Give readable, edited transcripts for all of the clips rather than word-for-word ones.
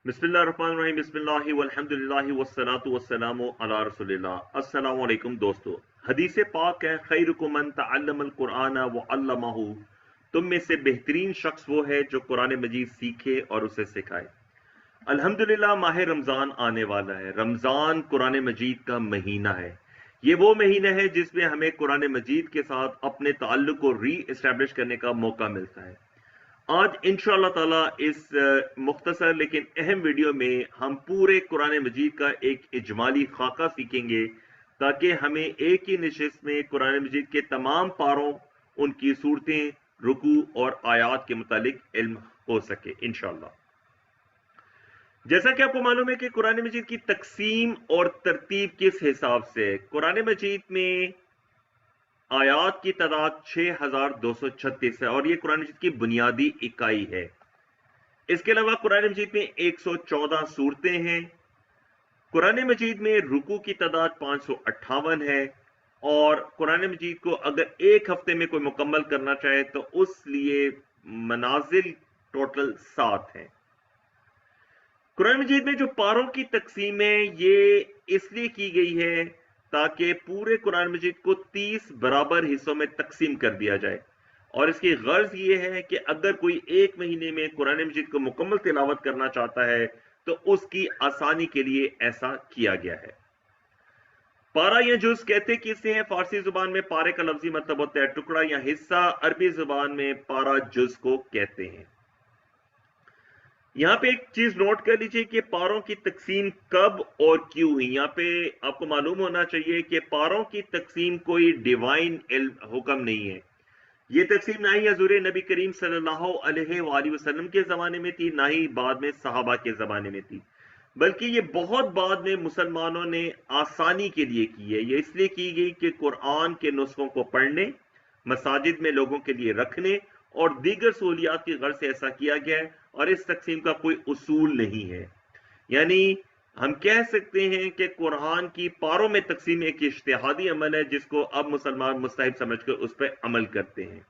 बिस्मिल्लाहिर्रहमानिर्रहीम बिस्मिल्लाहि वल्हम्दुलिल्लाहि वस्सलातु वस्सलामु अला रसूलिल्लाह। अस्सलामु अलैकुम दोस्तों। हदीस पाक है, खैरुकुम मन तअल्लमल कुरआन व अल्लमहु। तुम में से बेहतरीन शख्स वो है जो कुरान मजीद सीखे और उसे सिखाए। अल्हम्दुलिल्लाह, माह रमजान आने वाला है। रमजान कुरान मजीद का महीना है। ये वो महीना है जिसमें हमें कुरान मजीद के साथ अपने ताल्लुक को री एस्टैब्लिश करने का मौका मिलता है। आज इंशाअल्लाह ताला इस मुख्तसर लेकिन अहम वीडियो में हम पूरे कुरान मजीद का एक इजमाली खाका सीखेंगे, ताकि हमें एक ही नशिस्त में कुरान मजीद के तमाम पारों, उनकी सूरतें, रुकू और आयात के मुतालिक इल्म हो सके इंशाअल्लाह। जैसा कि आपको मालूम है कि कुरान मजीद की तकसीम और तरतीब किस हिसाब से है। कुरान मजीद में आयात की तादाद 6236 है और यह कुरान मजीद की बुनियादी इकाई है। इसके अलावा कुरान मजीद में 114 सूरतें हैं। कुरान मजीद में रुकू की तादाद 558 है और कुरान मजीद को अगर एक हफ्ते में कोई मुकम्मल करना चाहे तो उस लिए मनाजिल टोटल 7 हैं। कुरान मजीद में जो पारों की तकसीम है ये इसलिए की गई है ताकि पूरे कुरान मजीद को 30 बराबर हिस्सों में तकसीम कर दिया जाए, और इसकी गर्ज ये है कि अगर कोई एक महीने में कुरान मजीद को मुकम्मल तिलावत करना चाहता है तो उसकी आसानी के लिए ऐसा किया गया है। पारा या जुज कहते किसे हैं? फारसी जुबान में पारे का लफ्जी मतलब होता है टुकड़ा या हिस्सा। अरबी जुबान में पारा जुज को कहते हैं। यहां पे एक चीज नोट कर लीजिए कि पारों की तकसीम कब और क्यों हुई। यहां पे आपको मालूम होना चाहिए कि पारों की तकसीम कोई डिवाइन हुक्म नहीं है। ये तकसीम ना ही हजूर नबी करीम सल्लल्लाहु अलैहि वसल्लम के जमाने में थी, ना ही बाद में सहाबा के जमाने में थी, बल्कि ये बहुत बाद में मुसलमानों ने आसानी के लिए की है। ये इसलिए की गई कि कुरान के नुस्खों को पढ़ने, मसाजिद में लोगों के लिए रखने और दीगर सहूलियात की गर्ज से ऐसा किया गया है, और इस तकसीम का कोई उसूल नहीं है। यानी हम कह सकते हैं कि कुरान की पारों में तकसीम एक इज्तिहादी अमल है जिसको अब मुसलमान मुस्तहिब समझकर उस पर अमल करते हैं।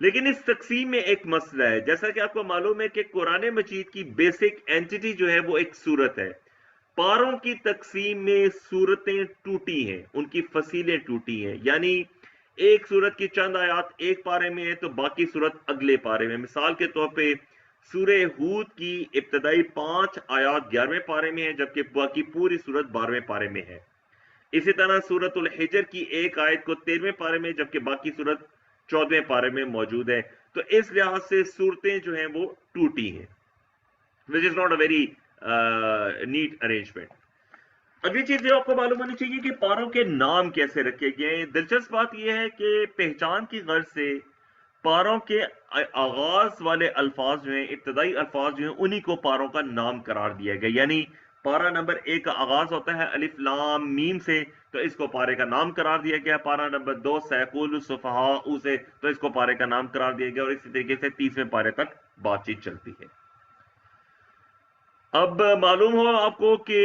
लेकिन इस तकसीम में एक मसला है। जैसा कि आपको मालूम है कि कुरान मजीद की बेसिक एंटिटी जो है वो एक सूरत है। पारों की तकसीम में सूरतें टूटी हैं, उनकी फसीलें टूटी हैं। यानी एक सूरत की चंद आयात एक पारे में है तो बाकी सूरत अगले पारे में। मिसाल के तौर पे सूरह हूद की इब्तदाई 5 आयात 11वें पारे में है, जबकि बाकी पूरी सूरत 12वें पारे में है। इसी तरह सूरतुल हिजर की एक आयत को 13वें पारे में, जबकि बाकी सूरत 14वें पारे में मौजूद है। तो इस लिहाज से सूरतें जो हैं वो टूटी हैं, which is not a very neat arrangement. अगली चीज जो आपको मालूम होनी चाहिए कि पारों के नाम कैसे रखे गए हैं। दिलचस्प बात यह है कि पहचान की गर्ज से पारों के आगाज वाले अल्फाज जो हैं, इब्तदाई अल्फाज जो हैं, उन्हीं को पारों का नाम करार दिया गया। यानी पारा नंबर 1 का आगाज होता है अलिफ लाम मीम से, तो इसको पारे का नाम करार दिया गया। पारा नंबर 2 सैकुल सुफहा से, तो इसको पारे का नाम करार दिया गया। और इसी तरीके से 30वें पारे तक बातचीत चलती है। अब मालूम हो आपको कि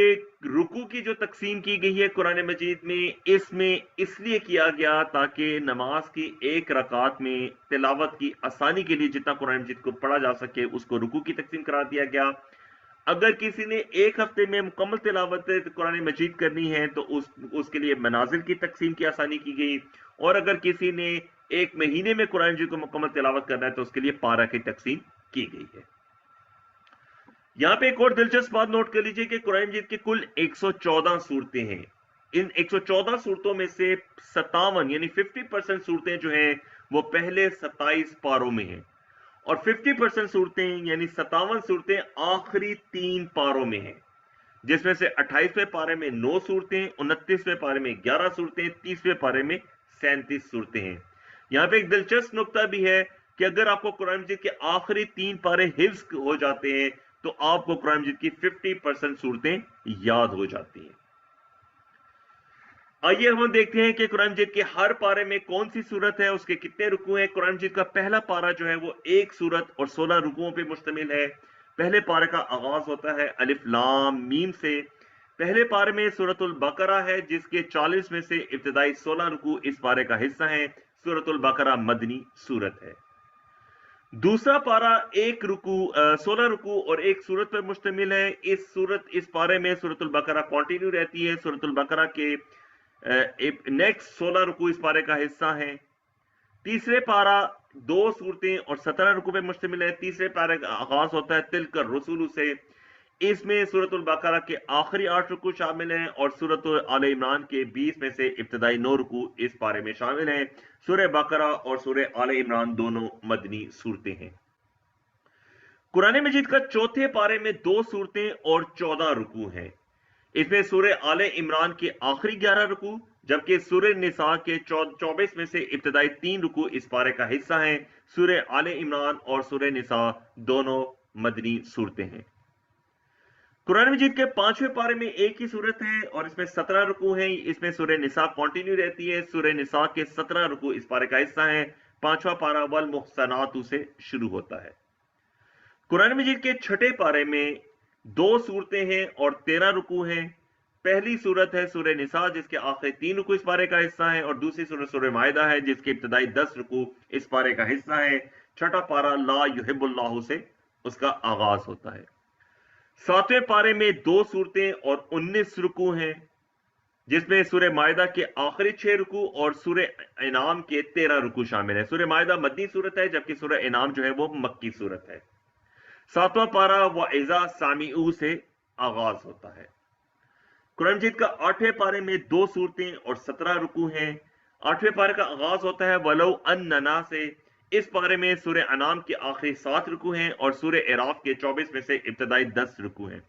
रुकू की जो तकसीम की गई है कुरान मजीद में, इसमें इसलिए किया गया ताकि नमाज की एक रकात में तिलावत की आसानी के लिए जितना कुरान मजीद को पढ़ा जा सके उसको रुकू की तकसीम करा दिया गया। अगर किसी ने एक हफ्ते में मुकम्मल तिलावत कुरान मजीद करनी है तो उसके लिए मनाजिल की तकसीम की आसानी की गई, और अगर किसी ने एक महीने में कुरान मजीद को मुकम्मल तिलावत करना है तो उसके लिए पारा की तकसीम की गई है। यहां पे एक और दिलचस्प बात नोट कर लीजिए कि कुरान मजीद की कुल 114 सूरतें हैं। इन 114 सूरतों में से 57 यानी 50% सूरतें जो हैं वो पहले 27 पारों में हैं, और 50% सूरतें यानी 57 सूरतें आखिरी 3 पारों में हैं, जिसमें से 28वें पारे में 9 सूरतें, 29वें पारे में 11 सूरतें, 30वें पारे में 37 सूरतें हैं। यहां पे एक दिलचस्प नुक्ता भी है कि अगर आपको कुरान मजीद के आखिरी 3 पारे हिफ्ज हो जाते हैं तो आपको कुरान मजीद की 50% सूरतें याद हो जाती हैं। आइए हम देखते हैं कि कुरान मजीद के हर पारे में कौन सी सूरत है, उसके कितने रुकू हैं। कुरान मजीद का पहला पारा जो है वो एक सूरत और 16 रुकुओं पर मुश्तमिल है। पहले पारे का आगाज होता है अलिफ लाम मीम से। पहले पारे में सूरतुल बकरा है जिसके 40 में से इब्तदाई 16 रुकू इस पारे का हिस्सा हैं। सूरतुल बकरा मदनी सूरत है। दूसरा पारा 16 रुकू और एक सूरत पर मुश्तमिल है। इस पारे में सूरतुल बकरा कंटिन्यू रहती है। सूरतुल बकरा के नेक्स्ट 16 रुकू इस पारे का हिस्सा है। तीसरे पारा 2 सूरतें और 17 रुकू पे मुश्तमिल है। तीसरे पारे का आगाज होता है तिलकर रसूल से। इसमें सूरतुल बकरा के आखिरी 8 रुकू शामिल हैं और सूरत आले इमरान के 20 में से इब्तदाई 9 रुकू इस पारे में शामिल हैं। सूरह बकरा और सूरह आले इमरान दोनों मदनी सूरतें हैं। कुरान मजीद का चौथे पारे में 2 सूरतें और 14 रुकू हैं। इसमें सूरह आले इमरान के आखिरी 11 रुकू जबकि सूरह निसा के 24 में से इब्तदाई 3 रुकू इस पारे का हिस्सा हैं। सूरह आले इमरान और सूरह निसा दोनों मदनी सूरतें हैं। कुरान मजीद के 5वें पारे में एक ही सूरत है और इसमें 17 रुकू हैं। इसमें सूरह निसा कंटिन्यू रहती है। सूरह निसा के 17 रुकू इस पारे का हिस्सा है। 5वां पारा वल मुहसनातु से शुरू होता है। कुरान मजीद के 6ठे पारे में 2 सूरतें हैं और 13 रुकू हैं। पहली सूरत है सूरह निसा जिसके आखिरी 3 रुकू इस पारे का हिस्सा है और दूसरी सूरत सूरह मायदा है जिसके इब्तदाई 10 रुकू इस पारे का हिस्सा है। 6ठा पारा ला युहिब्बुल्लाहु से उसका आगाज होता है। 7वें पारे में 2 सूरतें और 19 रुकू हैं जिसमें सूरह मायदा के आखिरी 6 रुकू और सूरह इनाम के 13 रुकू शामिल है। सूरह मायदा मदनी सूरत है जबकि सूरह इनाम जो है वो मक्की सूरत है। 7वां पारा वइज़ा सामिऊ से आगाज होता है। कुरान मजीद का 8वें पारे में 2 सूरतें और 17 रुकू हैं। 8वें पारे का आगाज होता है वलो अन्नना से। इस पारे में सूरह अनाम के आखिरी 7 रुकू हैं और सूरह इराफ के 24 में से इब्तदाई 10 रुकू हैं।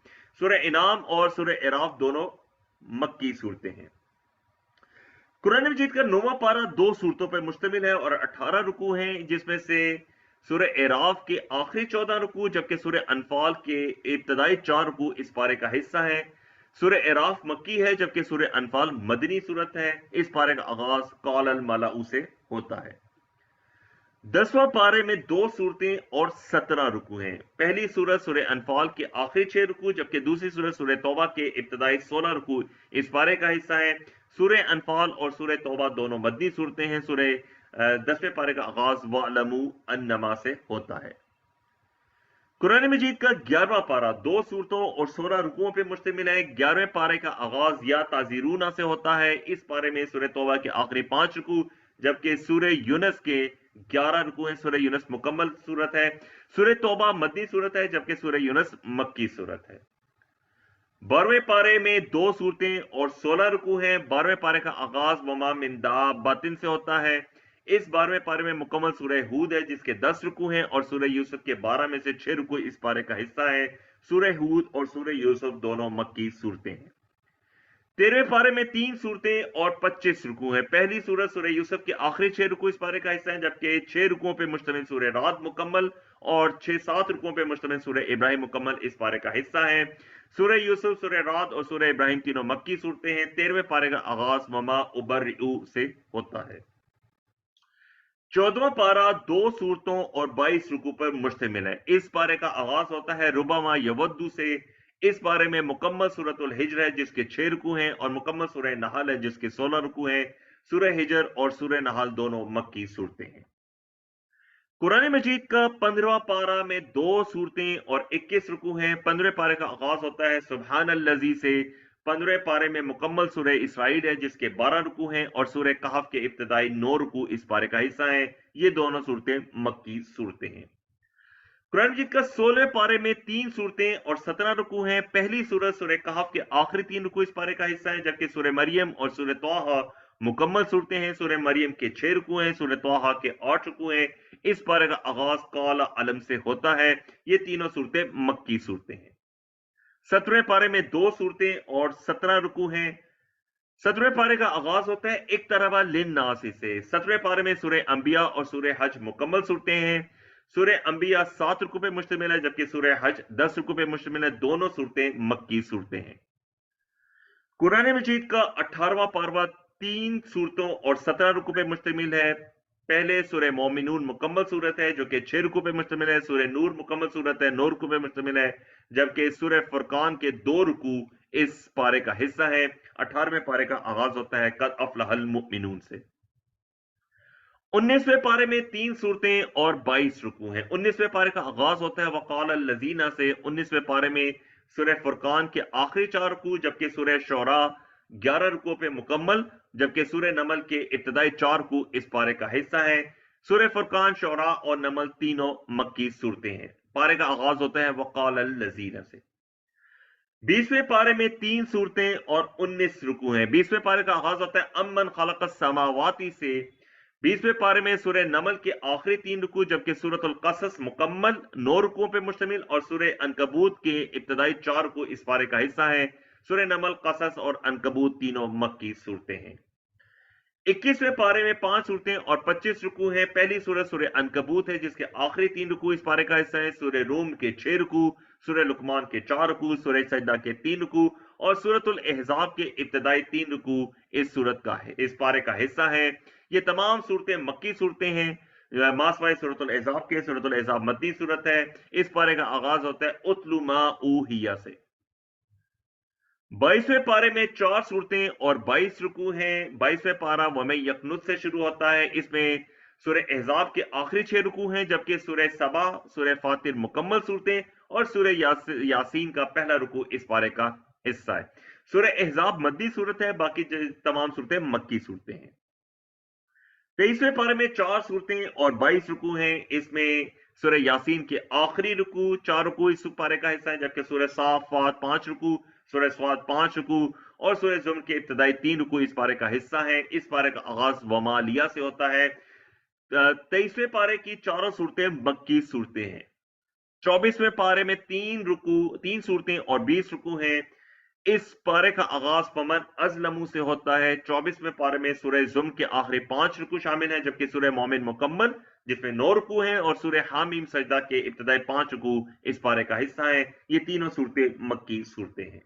सूरह इनाम और सूरह इराफ दोनों मक्की सूरतें हैं। कुरान मजीद का 9वां पारा 2 सूरतों पर मुश्तमिल है और 18 रुकू हैं जिसमें से सूरह इराफ के आखिरी 14 रुकू जबकि सूरह अनफाल के इब्तदाई 4 रुकू इस पारे का हिस्सा है। सूरह इराफ मक्की है जबकि सूरह अनफाल मदनी सूरत है। इस पारे का आगाज कौल अल मलाउ से होता है। 10वां पारे में 2 सूरतें और 17 रुकू हैं। पहली सूरत सूरह अनफाल के आखिरी 6 रुकू जबकि दूसरी सूरत सूरह तौबा के इब्तदाई 16 रुकू इस पारे का हिस्सा है। सूरह अनफाल और सूरह तौबा दोनों मदनी सूरतें हैं। सूरह 10वें पारे का आगाज वअलमू अन्नमा से होता है। कुरान मजीद का 11वां पारा 2 सूरतों और 16 रुकुओं पर मुश्तमिल है। 11वें पारे का आगाज या ताजीरूना से होता है। इस पारे में सूरह तौबा के आखिरी 5 रुकू जबकि सूरह यूनुस के 11 रुकू हैं। सूरह यूनुस मुकम्मल सूरत है। सूरह तौबा मदनी सूरत है जबकि सूरह यूनुस मक्की सूरत है। 12वें पारे में 2 सूरतें और 16 रुकू हैं। 12वें पारे का आगाज वमा मिन दाब्बतिन से होता है। इस 12वें पारे में मुकम्मल सूरह हूद है जिसके 10 रुकू हैं और सूरह यूसुफ के 12 में से 6 रुकू इस पारे का हिस्सा है। सूरह हूद और सूरह यूसुफ दोनों मक्की सूरतें हैं। 13वें पारे में 3 सूरतें और 25 रुकू हैं। पहली सूरत सूरह यूसुफ के आखिरी 6 रुकू इस पारे का हिस्सा है जबकि 6 रुकुओं पर मुश्तमिल सूरह रात मुकम्मल और 6-7 रुकुओं पर मुश्तमिल सूरह इब्राहिम मुकम्मल इस पारे का हिस्सा है। सूरह यूसुफ, सूरह रात और सूरह इब्राहिम तीनों मक्की सूरतें हैं। 13वें पारे का आगाज वमा उबर्रिउ से होता है। 14वां पारा 2 सूरतों और 22 रुकू पर मुश्तमिल है। इस पारे का आगाज होता है रुबामा यवद्दू से। इस पारे में मुकम्मल सूरतुल हिज्र है जिसके 6 रुकू हैं और मुकम्मल सूरह नहल है जिसके 16 रुकू हैं। सूरह हिज्र और सूरह नहल दोनों मक्की सूरतें हैं। कुरान मजीद का 15वां पारा में 2 सूरतें और 21 रुकू हैं। 15वें पारे का आगाज होता है सुब्हान अल्लज़ी से। 15वें पारे में मुकम्मल सूरह इसराइल है जिसके 12 रुकू हैं और सूरह कहफ के इब्तदाई 9 रुकू इस पारे का हिस्सा हैं। ये दोनों सूरतें मक्की सूरतें हैं। कुरान मजीद का 16वें पारे में 3 सूरतें और 17 रुकू हैं। पहली सूरत सूरह कहफ के आखिरी 3 रुकू इस पारे का हिस्सा है जबकि सूरह मरियम और सूरह तौहा मुकम्मल सूरतें हैं। सूरह मरियम के 6 रुकू हैं। सूरह तौहा के 8 रुकू हैं। इस पारे का आगाज काला अलम से होता है। ये तीनों सूरतें मक्की सूरतें हैं। 17वें पारे में 2 सूरतें और 17 रुकू हैं। 17वें पारे का आगाज होता है इक्तरबा लिन्नासी से। 17वें पारे में सूरह अंबिया और सूरह हज मुकम्मल सूरतें हैं। सूरह अंबिया 7 रुकू पे मुश्तमिल है जबकि सूरह हज 10 रुकू पे मुश्तमिल है। दोनों सूरतें मक्की सूरतें हैं। कुरान मजीद का 18वां पारा 3 सूरतों और 17 रुकू पे मुश्तमिल है। पहले सूरह मोमिनून मुकम्मल सूरत है जो कि 6 रुकू पे मुश्तमिल है। सूरह नूर मुकम्मल सूरत है, 9 रुकू पे मुश्तमिल है जबकि सूरह फुरकान के 2 रुकू इस पारे का हिस्सा है। 18वें पारे का आगाज होता है कद अफलहल मुमिनून से। 19वें पारे में 3 सूरतें और 22 रुकू हैं। 19वें पारे का आगाज होता है वकाल लजीना से। 19वें पारे में सूरह फुरकान के आखिरी 4 रुकू, जबकि सूरह शोरा 11 रुकू पे मुकम्मल, जबकि सूरह नमल के इब्तदाई 4 रुकू इस पारे का हिस्सा है। सूरह फुरकान, शोरा और नमल तीनों मक्की सूरतें हैं। पारे का आगाज होता है वकाल लजीना से। 20वें पारे में 3 सूरतें और 19 रुकू हैं। 20वें पारे का आगाज होता है अम्मन खलक़ समावाती से। 20वें पारे में सूरह नमल के आखिरी 3 रुकू, जबकि सूरतुल कसस मुकम्मल 9 रुकुओं पे मुश्तमिल और सूरह अनकबूत के इब्तदाई 4 रुकू इस पारे का हिस्सा है। सूरह नमल, कसस और अनकबूत तीनों मक्की सूरतें हैं। 21वें पारे में 5 सूरतें और 25 रुकू हैं। पहली सूरत सूरह अनकबूत है, जिसके आखिरी 3 रुकू इस पारे का हिस्सा है। सूरह रूम के 6 रुकू, सूरह लुकमान के 4 रुकू, सूरह सजदा के 3 रुकू और सूरतुल अहज़ाब के इब्तदाई 3 रुकू इस पारे का हिस्सा है। ये तमाम सूरतें मक्की सूरतें हैं। मासवाए सूरतुल अहज़ाब के, सूरतुल अहज़ाब मद्दी सूरत है। इस पारे का आगाज होता है उतलु मा ऊहिया से। 22वें पारे में 4 सूरतें और 22 रुकू हैं। 22वें पारा वमे यकनुत से शुरू होता है। इसमें सूरह अहज़ाब के आखिरी 6 रुकू हैं, जबकि सूरह सबा, सूरह फातिर मुकम्मल सूरतें और सूरह यासीन का पहला रुकू इस पारे का हिस्सा है। सूरह अहज़ाब मद्दी सूरत है, बाकी तमाम सूरतें मक्की सूरतें हैं। 23वें पारे में 4 सूरतें और 22 रुकू हैं। इसमें सूरह यासीन के आखिरी रुकू 4 रुकू इस पारे का हिस्सा है, जबकि सूरह साफ़ात 5 रुकू, सूरह स्वाद 5 रुकू और सूरह जुम्र के इब्तदाई 3 रुकू इस पारे का हिस्सा है। इस पारे का आगाज वमालिया से होता है। 23वें पारे की चारों सूरतें मक्की सूरतें हैं। 24वें पारे में 3 सूरतें और 20 रुकू हैं। इस पारे का आगाज फमन अज़लमू से होता है। 24वें पारे में सूरह जुम्र के आखिरी 5 रुकू शामिल हैं, जबकि सूरह मोमिन मुकम्मल जिसमें 9 रुकू हैं और सूरह हामीम सजदा के इब्तदाई 5 रुकू इस पारे का हिस्सा है। ये तीनों सूरतें मक्की सूरतें हैं।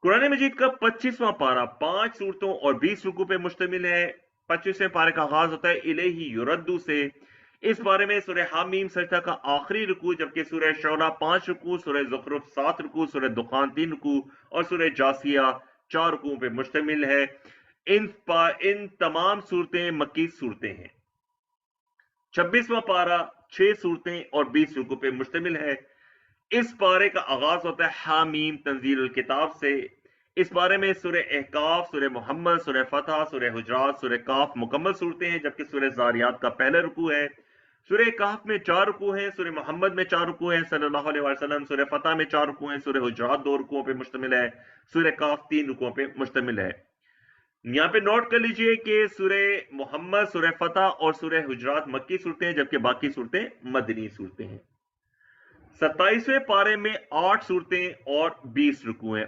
कुरान मजीद का 25वां पारा 5 सूरतों और 20 रुकू पे मुश्तमिल है। 25वें पारे का आगाज होता है इलैहि युरद्दु से। इस पारे में सूरह हामीम सजदा का आखिरी रुकू, जबकि सूरह शौरा 5 रुकू, सूरह ज़ुखरुफ 7 रुकू, सूरह दुखान 3 रुकू और सूरह जासिया 4 रुकू पे मुश्तमिल है। इन तमाम सूरतें मक्की सूरतें हैं। 26वां पारा 6 सूरतें और 20 रुकू पे मुश्तमिल है। इस पारे का आगाज होता है हामीम तंजील किताब से। इस पारे में सूरह अहकाफ, सूरह मोहम्मद, सूरह फतह, सूरह हुजरात, सूरह काफ मुकम्मल सूरतें हैं, जबकि सूरह ज़ारियात का पहला रुकू है। सूरह काफ में 4 रुकू हैं, सूरह मोहम्मद में 4 रुकू हैं सल्लल्लाहु अलैहि वसल्लम, सूरह फतह में 4 रुकू हैं, सूरह हुजरात 2 रुकुओं पे मुश्तमिल है, सूरह काफ 3 रुकुओं पे मुश्तमिल है। यहां पे नोट कर लीजिए कि सूरह मोहम्मद, सूरह फतह और सूरह हुजरात मक्की सूरतें हैं, जबकि बाकी सूरतें मदनी सूरतें हैं। 27वें पारे में 8 सूरतें और 20 रुकू हैं।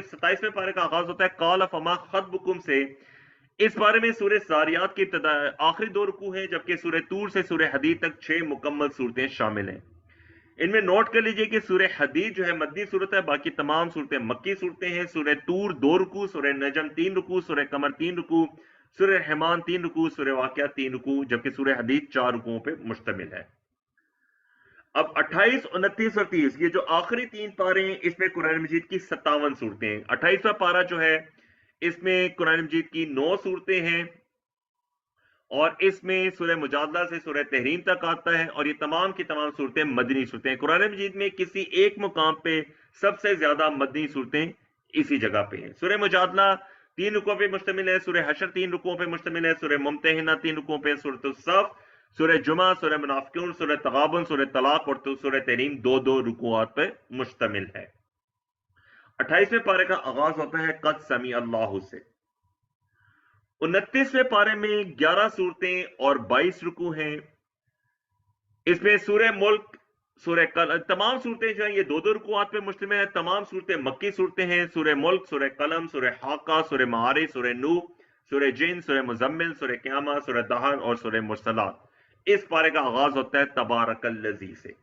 27वें पारे का आगाज होता है काल फमा खतबुकुम से। इस पारे में सूरह ज़ारियात के आखिरी 2 रुकू हैं, जबकि सूरह तूर से सूरह हदीद तक 6 मुकम्मल सूरतें शामिल हैं। इनमें नोट कर लीजिए कि सूरह हदीद जो है मदनी सूरत है, बाकी तमाम सूरतें मक्की सूरतें हैं। सूरह तूर 2 रुकू, सूरह नजम 3 रुकू, सूरह कमर 3 रुकू, सूरह रहमान 3 रुकू, सूरह वाक़िया 3 रुकू, जबकि सूरह हदीद 4 रुकुओं पे मुश्तमिल है। अब 28, 29 और 30 ये जो आखिरी 3 पारे हैं, इसमें कुरान मजीद की 57 सूरतें हैं। 28वां पारा जो है इसमें कुरान मजीद की 9 सूरतें हैं और इसमें सूरह मुजादला से सूरह तहरीम तक आता है और ये तमाम की तमाम सूरतें मदनी सूरतें हैं। कुरान मजीद में किसी एक मुकाम पे सबसे ज्यादा मदनी सूरतें इसी जगह पे हैं। सूरह मुजादला 3 रुकों पे मुश्तमिल है, सूरह हशर 3 रुकों पे मुश्तमिल है, सूरह मुमतहिना 3 रुकों पे, सूरह सफ, सूरह जुमा, सूरह मुनाफिकून, सूरह तगाबुन, सूरह तलाक और सूरह तहरीम 2-2 रुकुआत पे मुश्तमिल है। 28वें पारे का आगाज होता है कद समी अल्लाहु से। 29वें पारे में 11 सूरतें और 22 रुकू हैं। इसमें सूरह मुल्क, तमाम सूरतें जो हैं ये 2-2 रुकुआत पे मुश्तमिल है। तमाम सूरतें मक्की सूरतें हैं। सूरह मुल्क, सूरह कलम, सूरह हाका, सूरह मारिज, सूरह नूह, सूरह जिन, सूरह मुजम्मिल, सूरह क़यामा, सूरह दहर और सूरह मुरसलात। इस पारे का आगाज होता है तबारकल्लज़ी से।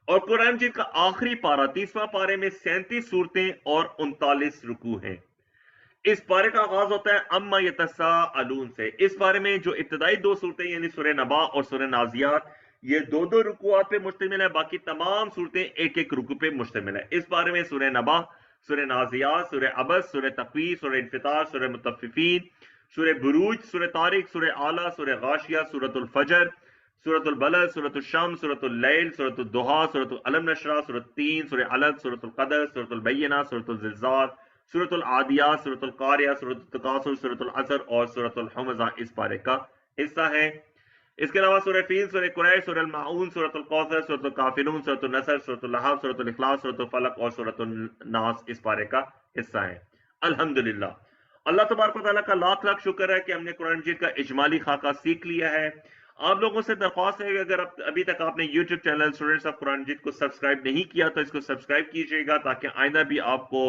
और कुरान मजीद का आखिरी पारा 30वां पारे में 37 सूरतें और 39 रुकू हैं। इस पारे का आगाज होता है अम्मा यतसाअलून से। इस पारे में जो इब्तदाई 2 सूरतें यानी सूरह नबा और सूरह नाजियात ये 2-2 रुकुआत पे मुश्तमिल है, बाकी तमाम सूरतें 1-1 रुकू पे मुश्तमिल है। इस पारे में सूरह नबा, सूरह नाजियात, सूरह अबस, सूरह तकवीर, सूरह इन्फितार, सूरह मुतफ्फिफीन, سورہ بروج، سورہ طارق، سورہ آلہ، سورہ غاشیہ، سورۃ الفجر، سورۃ البلد، سورۃ الشمس، سورۃ اللیل، سورۃ الضحیٰ، سورۃ العلم نشرہ، سورۃ 3، سورہ علق، سورۃ القدر، سورۃ البینہ، سورۃ الزلزال، سورۃ العادیات، سورۃ القاریہ، سورۃ التکاثر، سورۃ العصر اور سورۃ الحمزہ اس پارے کا حصہ ہے۔ اس کے علاوہ سورہ فیل، سورہ قریش، سورہ المعون، سورۃ الکوثر، سورۃ الکافرون، سورۃ النصر، سورۃ الحب، سورۃ الاخلاص، سورۃ الفلق اور سورۃ الناس اس پارے کا حصہ ہیں۔ الحمدللہ، اللہ تبارک و تعالیٰ کا لاکھ لاکھ شکر ہے کہ ہم نے قرآن مجید کا اجمالی خاکہ سیکھ لیا ہے۔ آپ لوگوں سے درخواست ہے کہ اگر ابھی تک آپ نے یوٹیوب چینل اسٹوڈنٹس آف قرآن مجید کو سبسکرائب نہیں کیا تو اس کو سبسکرائب کیجیے گا، تاکہ آئندہ بھی آپ کو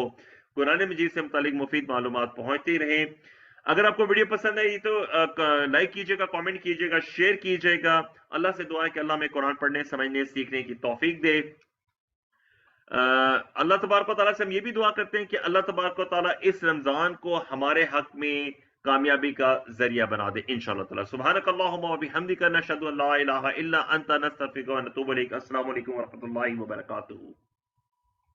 قرآن مجید سے متعلق مفید معلومات پہنچتی رہیں۔ اگر آپ کو ویڈیو پسند ہے تو لائک کیجیے گا، کامنٹ کیجیے گا، شیئر کیجیے گا۔ اللہ سے دعا ہے کہ اللہ ہمیں قرآن پڑھنے، سمجھنے، سیکھنے کی توفیق دے۔ اللہ تبارک و تعالیٰ سے ہم یہ بھی دعا کرتے ہیں کہ اللہ تبارک و تعالیٰ اس رمضان کو ہمارے حق میں کامیابی کا ذریعہ بنا دے انشاءاللہ تعالیٰ۔ سبحانک اللہم و بحمدک، نشہد ان لا الہ الا انت، نستغفرک و نتوب الیک۔ السلام علیکم ورحمۃ اللہ وبرکاتہ۔